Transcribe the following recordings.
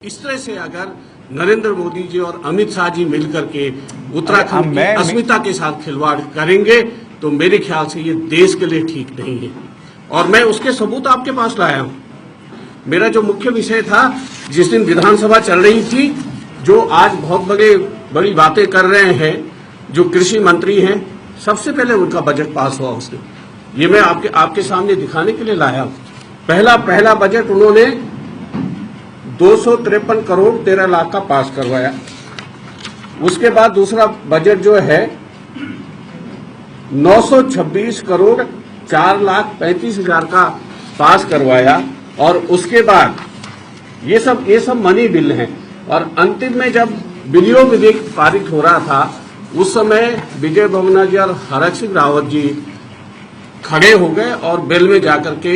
इस तरह से अगर नरेंद्र मोदी जी और अमित शाह जी मिलकर के उत्तराखंड की अस्मिता के साथ खिलवाड़ करेंगे तो मेरे ख्याल से ये देश के लिए ठीक नहीं है। और मैं उसके सबूत आपके पास लाया हूं। मेरा जो मुख्य विषय था, जिस दिन विधानसभा चल रही थी, जो आज बहुत बड़ी बातें कर रहे हैं, जो कृषि मंत्री हैं, सबसे पहले उनका बजट पास हुआ उसने। ये मैं आपके सामने दिखाने के लिए लाया हूं। पहला बजट उन्होंने 253 करोड़ 13 लाख का पास करवाया। उसके बाद दूसरा बजट जो है 926 करोड़ 4 लाख 35 हजार का पास करवाया। और उसके बाद ये सब मनी बिल हैं। और अंतिम में जब विनियोग विधेयक पारित हो रहा था, उस समय विजय बहुगुणा जी और हरक सिंह रावत जी खड़े हो गए और बिल में जाकर के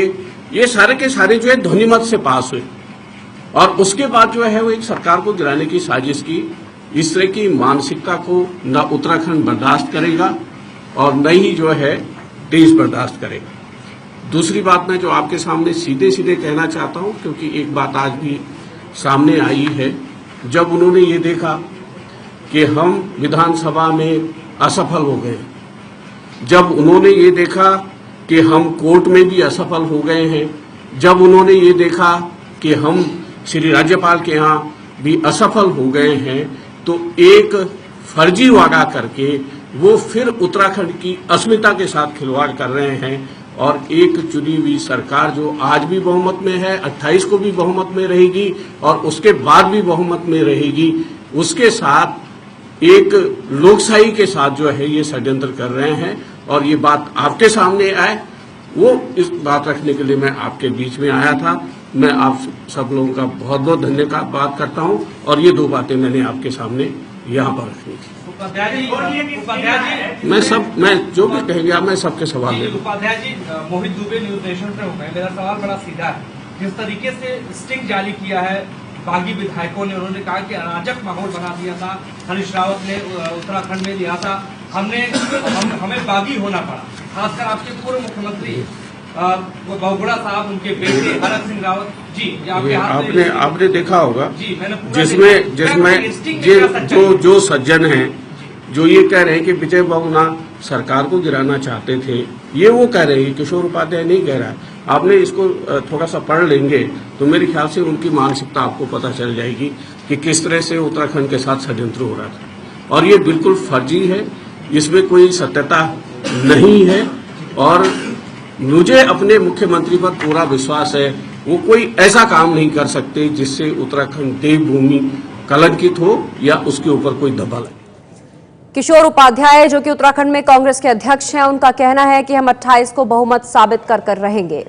ये सारे के सारे जो है ध्वनिमत से पास हुए। और उसके बाद जो है वो एक सरकार को गिराने की साजिश की। इस तरह की मानसिकता को न उत्तराखंड बर्दाश्त करेगा और न ही जो है देश बर्दाश्त करेगा। दूसरी बात मैं जो आपके सामने सीधे कहना चाहता हूं, क्योंकि एक बात आज भी सामने आई है। जब उन्होंने ये देखा कि हम विधानसभा में असफल हो गए, जब उन्होंने ये देखा कि हम कोर्ट में भी असफल हो गए हैं, जब उन्होंने ये देखा कि हम श्री राज्यपाल के यहाँ भी असफल हो गए हैं, तो एक फर्जी वादा करके वो फिर उत्तराखंड की अस्मिता के साथ खिलवाड़ कर रहे हैं। और एक चुनी हुई सरकार जो आज भी बहुमत में है, 28 को भी बहुमत में रहेगी और उसके बाद भी बहुमत में रहेगी, उसके साथ एक लोकशाही के साथ जो है ये षड्यंत्र कर रहे हैं। और ये बात आपके सामने आए, वो इस बात रखने के लिए मैं आपके बीच में आया था। मैं आप सब लोगों का बहुत बहुत धन्यवाद करता हूं। और ये दो बातें मैंने आपके सामने यहाँ पर रखनी थी। मैं जो भी कहेंगे मैं सबके सवाल ले लूं। उपाध्याय जी, मोहित दुबे न्यूज नेशन पे हो गए। मेरा सवाल बड़ा सीधा है। जिस तरीके से स्टिंग जारी किया है बागी विधायकों ने, उन्होंने कहा कि अराजक माहौल बना दिया था, हरीश रावत ने उत्तराखंड में लिया था, हमें बागी होना पड़ा। खासकर आपके पूर्व मुख्यमंत्री बहुगुणा साहब, उनके बेटे हरक सिंह रावत जी, आपने देखा होगा जी, जिसमें जो सज्जन हैं, जो ये कह रहे हैं कि विजय बहुगुणा सरकार को गिराना चाहते थे, ये वो कह रहे हैं, किशोर उपाध्याय नहीं कह रहा है। आपने इसको थोड़ा सा पढ़ लेंगे तो मेरे ख्याल से उनकी मानसिकता आपको पता चल जाएगी कि किस तरह से उत्तराखंड के साथ षड्यंत्र हो रहा था। और ये बिल्कुल फर्जी है, इसमें कोई सत्यता नहीं है। और मुझे अपने मुख्यमंत्री पर पूरा विश्वास है, वो कोई ऐसा काम नहीं कर सकते जिससे उत्तराखंड देवभूमि कलंकित हो या उसके ऊपर कोई दबाव लगे। किशोर उपाध्याय, जो कि उत्तराखंड में कांग्रेस के अध्यक्ष हैं, उनका कहना है कि हम 28 को बहुमत साबित कर रहेंगे।